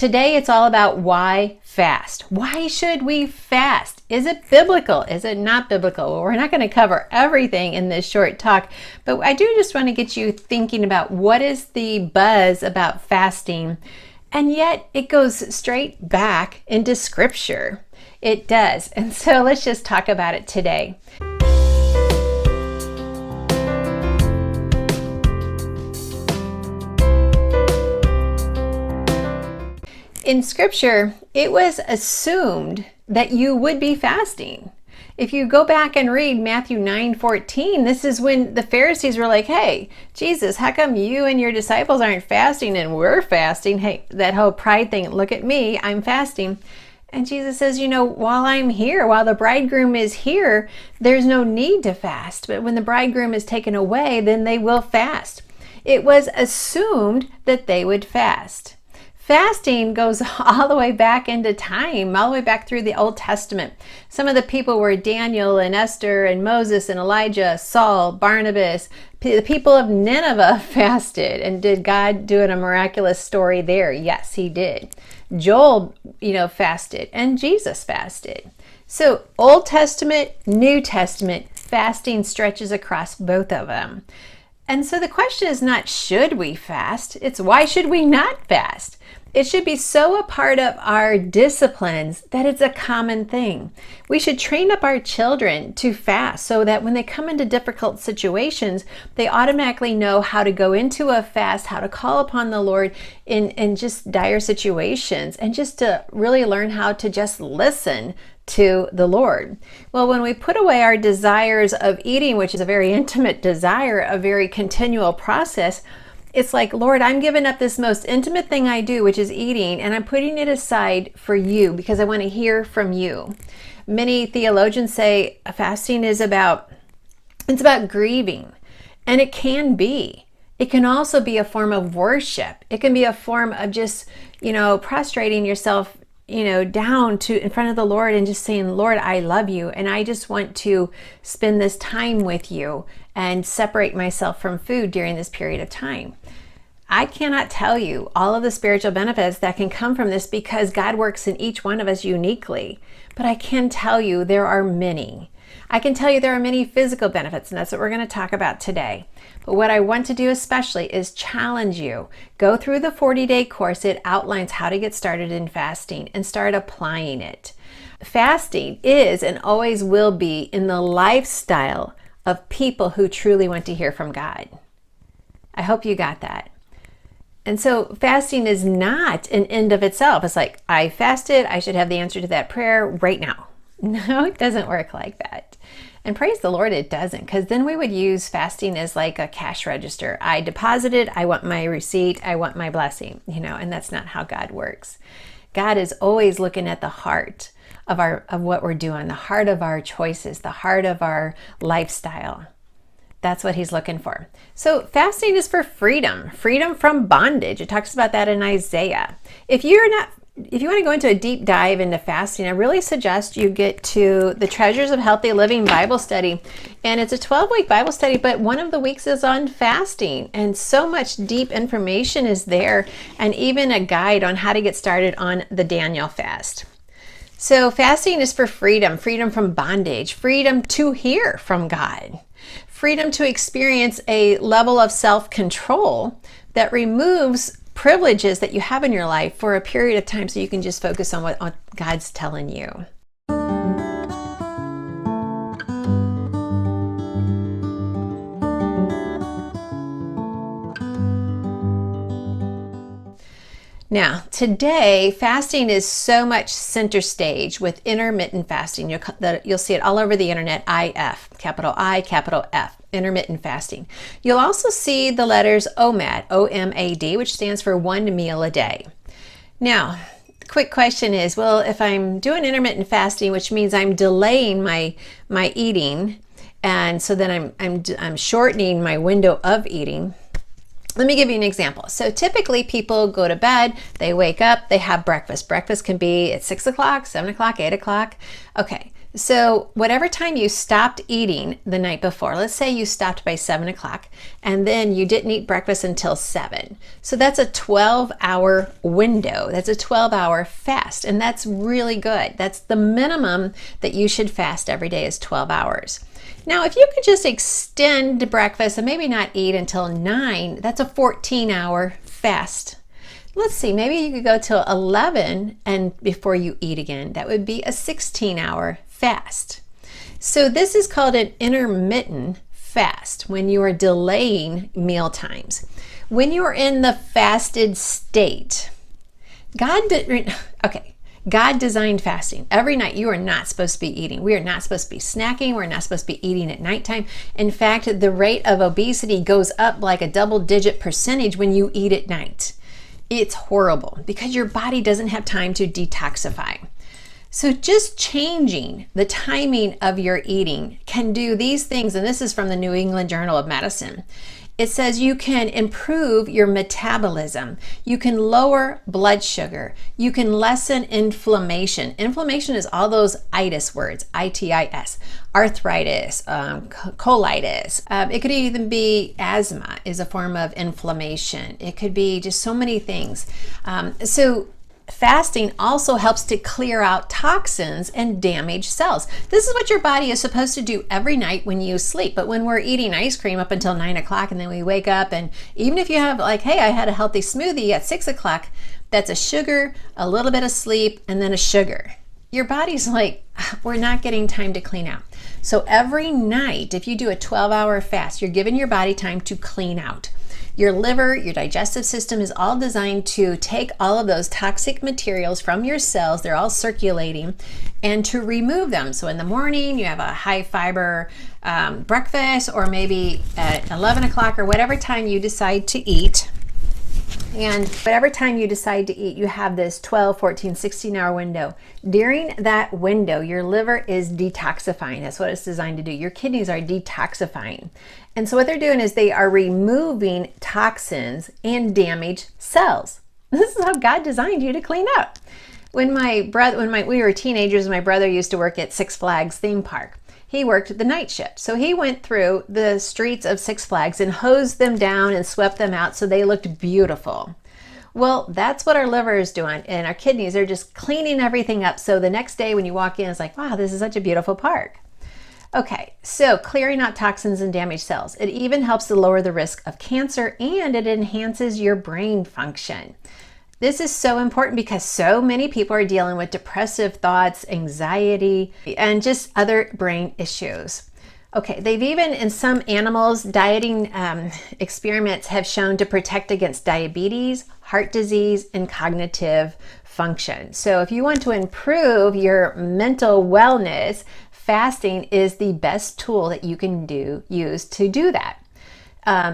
Today it's all about why fast. Why should we fast? Is it biblical? Is it not biblical? Well, we're not going to cover everything in this short talk, but I do just want to get you thinking about what is the buzz about fasting, and yet it goes straight back into scripture. It does. And so let's just talk about it today. In scripture, it was assumed that you would be fasting. If you go back and read Matthew 9:14, this is when the Pharisees were like, hey, Jesus, how come you and your disciples aren't fasting and we're fasting? Hey, that whole pride thing, look at me, I'm fasting. And Jesus says, while I'm here, while the bridegroom is here, there's no need to fast. But when the bridegroom is taken away, then they will fast. It was assumed that they would fast. Fasting goes all the way back into time, all the way back through the Old Testament. Some of the people were Daniel and Esther and Moses and Elijah, Saul, Barnabas. The people of Nineveh fasted. And did God do a miraculous story there? Yes, he did. Joel, fasted, and Jesus fasted. So Old Testament, New Testament, fasting stretches across both of them. And so the question is not should we fast, it's why should we not fast? It should be so a part of our disciplines that it's a common thing. We should train up our children to fast so that when they come into difficult situations, they automatically know how to go into a fast, how to call upon the Lord in just dire situations, and just to really learn how to just listen to the Lord. Well, when we put away our desires of eating, which is a very intimate desire, a very continual process, it's like, Lord, I'm giving up this most intimate thing I do, which is eating, and I'm putting it aside for you because I want to hear from you. Many theologians say fasting is about grieving, and it can be. It can also be a form of worship. It can be a form of just, prostrating yourself down to in front of the Lord and just saying, Lord, I love you. And I just want to spend this time with you and separate myself from food during this period of time. I cannot tell you all of the spiritual benefits that can come from this because God works in each one of us uniquely. But I can tell you there are many. I can tell you there are many physical benefits, and that's what we're going to talk about today. But what I want to do especially is challenge you. Go through the 40-day course. It outlines how to get started in fasting and start applying it. Fasting is and always will be in the lifestyle of people who truly want to hear from God. I hope you got that. And so fasting is not an end of itself. It's like, I fasted, I should have the answer to that prayer right now. No, it doesn't work like that. And praise the Lord, it doesn't, because then we would use fasting as like a cash register. I deposited, I want my receipt, I want my blessing, and that's not how God works. God is always looking at the heart of what we're doing, the heart of our choices, the heart of our lifestyle. That's what he's looking for. So fasting is for freedom from bondage. It talks about that in Isaiah. If you want to go into a deep dive into fasting, I really suggest you get to the Treasures of Healthy Living Bible Study. And it's a 12-week Bible study, but one of the weeks is on fasting. And so much deep information is there, and even a guide on how to get started on the Daniel fast. So fasting is for freedom from bondage, freedom to hear from God, freedom to experience a level of self-control that removes privileges that you have in your life for a period of time so you can just focus on what God's telling you. Now, today, fasting is so much center stage with intermittent fasting. You'll see it all over the internet, IF, capital I, capital F, intermittent fasting. You'll also see the letters OMAD, O-M-A-D, which stands for 1 meal a day. Now, the quick question is, well, if I'm doing intermittent fasting, which means I'm delaying my eating, and so then I'm shortening my window of eating. Let me give you an example. So typically people go to bed, they wake up, they have breakfast. Breakfast can be at 6 o'clock, 7 o'clock, 8 o'clock. Okay, So whatever time you stopped eating the night before, let's say you stopped by 7 o'clock and then you didn't eat breakfast until 7. So that's a 12-hour window. That's a 12-hour fast, and that's really good. That's the minimum that you should fast every day is 12 hours. Now, if you could just extend breakfast and maybe not eat until 9, that's a 14-hour fast. Let's see, maybe you could go till 11 and before you eat again. That would be a 16-hour fast. So this is called an intermittent fast when you are delaying meal times. When you are in the fasted state, God designed fasting. Every night you are not supposed to be eating. We are not supposed to be snacking. We're not supposed to be eating at nighttime. In fact, the rate of obesity goes up like a double-digit percentage when you eat at night. It's horrible because your body doesn't have time to detoxify. So just changing the timing of your eating can do these things, and this is from the New England Journal of Medicine. It says you can improve your metabolism, you can lower blood sugar, you can lessen inflammation. Inflammation is all those itis words, I-T-I-S, arthritis, colitis. It could even be asthma is a form of inflammation. It could be just so many things. So fasting also helps to clear out toxins and damaged cells. This is what your body is supposed to do every night when you sleep. But when we're eating ice cream up until 9 o'clock and then we wake up, and even if you have like, hey, I had a healthy smoothie at 6 o'clock, that's a sugar, a little bit of sleep, and then a sugar. Your body's like, we're not getting time to clean out. So every night, if you do a 12-hour fast, you're giving your body time to clean out. Your liver, your digestive system is all designed to take all of those toxic materials from your cells, they're all circulating, and to remove them. So in the morning, you have a high fiber breakfast, or maybe at 11 o'clock or whatever time you decide to eat. And whatever time you decide to eat, you have this 12, 14, 16-hour window. During that window, your liver is detoxifying. That's what it's designed to do. Your kidneys are detoxifying. And so what they're doing is they are removing toxins and damaged cells. This is how God designed you to clean up. When we were teenagers, my brother used to work at Six Flags theme park. He worked the night shift. So he went through the streets of Six Flags and hosed them down and swept them out so they looked beautiful. Well, that's what our liver is doing, and our kidneys are just cleaning everything up. So the next day when you walk in, it's like, wow, this is such a beautiful park. Okay, so clearing out toxins and damaged cells. It even helps to lower the risk of cancer, and it enhances your brain function. This is so important because so many people are dealing with depressive thoughts, anxiety, and just other brain issues. Okay, they've even, in some animals, dieting experiments have shown to protect against diabetes, heart disease, and cognitive function. So if you want to improve your mental wellness, fasting is the best tool that you can use to do that.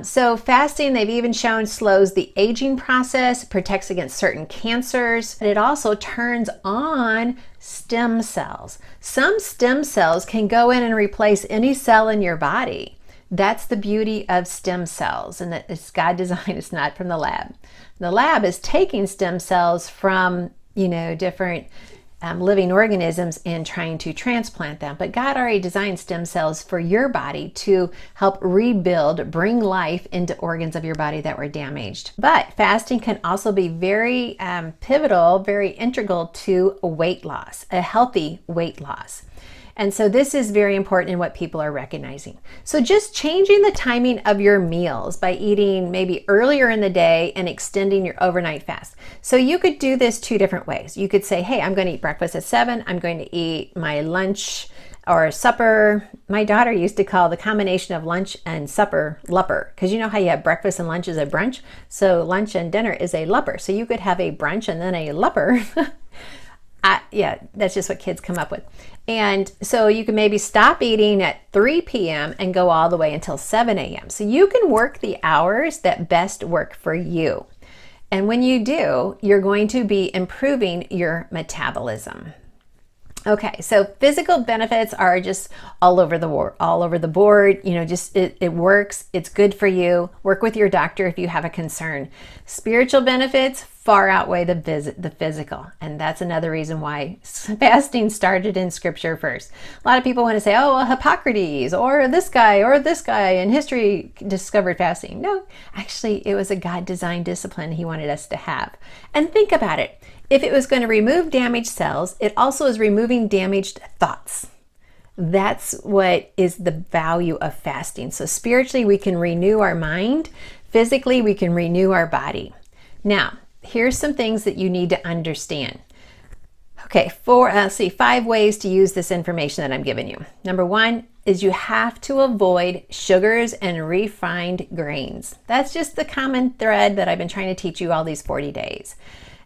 So fasting, they've even shown, slows the aging process, protects against certain cancers, and it also turns on stem cells. Some stem cells can go in and replace any cell in your body. That's the beauty of stem cells, and that it's God designed. It's not from the lab. The lab is taking stem cells from, different living organisms and trying to transplant them. But God already designed stem cells for your body to help rebuild, bring life into organs of your body that were damaged. But fasting can also be very pivotal, very integral to weight loss, a healthy weight loss. And so this is very important in what people are recognizing. So just changing the timing of your meals by eating maybe earlier in the day and extending your overnight fast. So you could do this two different ways. You could say, hey, I'm going to eat breakfast at 7. I'm going to eat my lunch or supper. My daughter used to call the combination of lunch and supper lupper, because you know how you have breakfast and lunch is a brunch. So lunch and dinner is a lupper. So you could have a brunch and then a lupper. Yeah, that's just what kids come up with. And so you can maybe stop eating at 3 p.m. and go all the way until 7 a.m. So you can work the hours that best work for you. And when you do, you're going to be improving your metabolism. Okay, so physical benefits are just all over the board. It works. It's good for you. Work with your doctor if you have a concern. Spiritual benefits, far outweigh the physical. And that's another reason why fasting started in scripture first. A lot of people want to say, oh, well, Hippocrates or this guy in history discovered fasting. No, actually, it was a God-designed discipline he wanted us to have. And think about it. If it was going to remove damaged cells, it also is removing damaged thoughts. That's what is the value of fasting. So spiritually, we can renew our mind. Physically, we can renew our body. Now, here's some things that you need to understand. Okay, 5 ways to use this information that I'm giving you. Number 1 is you have to avoid sugars and refined grains. That's just the common thread that I've been trying to teach you all these 40 days.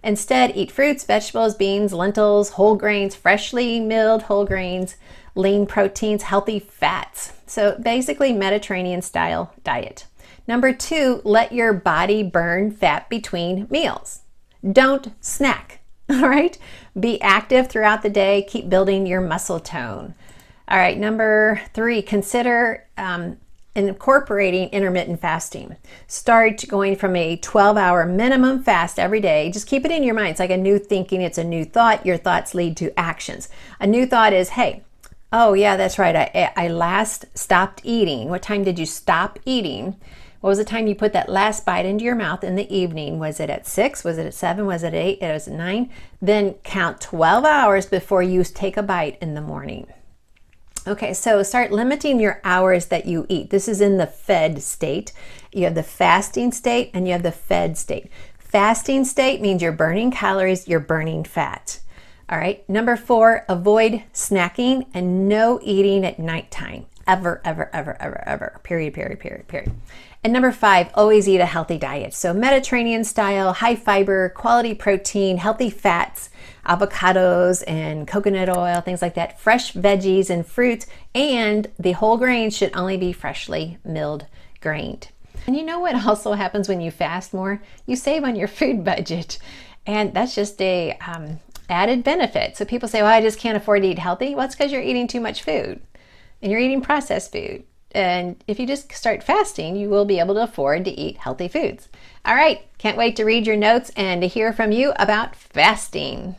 Instead, eat fruits, vegetables, beans, lentils, whole grains, freshly milled whole grains, lean proteins, healthy fats. So basically Mediterranean style diet. Number 2, let your body burn fat between meals. Don't snack, all right? Be active throughout the day. Keep building your muscle tone. All right, number 3, consider incorporating intermittent fasting. Start going from a 12-hour minimum fast every day. Just keep it in your mind. It's like a new thinking. It's a new thought. Your thoughts lead to actions. A new thought is, hey, oh yeah, that's right. I last stopped eating. What time did you stop eating? What was the time you put that last bite into your mouth in the evening? Was it at 6? Was it at 7? Was it at 8? Was it at 9? Then count 12 hours before you take a bite in the morning. Okay, so start limiting your hours that you eat. This is in the fed state. You have the fasting state and you have the fed state. Fasting state means you're burning calories, you're burning fat. All right, number 4, avoid snacking and no eating at nighttime. Ever, ever, ever, ever, ever. Period, period, period, period. And number 5, always eat a healthy diet. So Mediterranean style, high fiber, quality protein, healthy fats, avocados and coconut oil, things like that, fresh veggies and fruits, and the whole grains should only be freshly milled grained. And you know what also happens when you fast more? You save on your food budget. And that's just a added benefit. So people say, well, I just can't afford to eat healthy. Well, it's because you're eating too much food and you're eating processed food. And if you just start fasting, you will be able to afford to eat healthy foods. All right, can't wait to read your notes and to hear from you about fasting.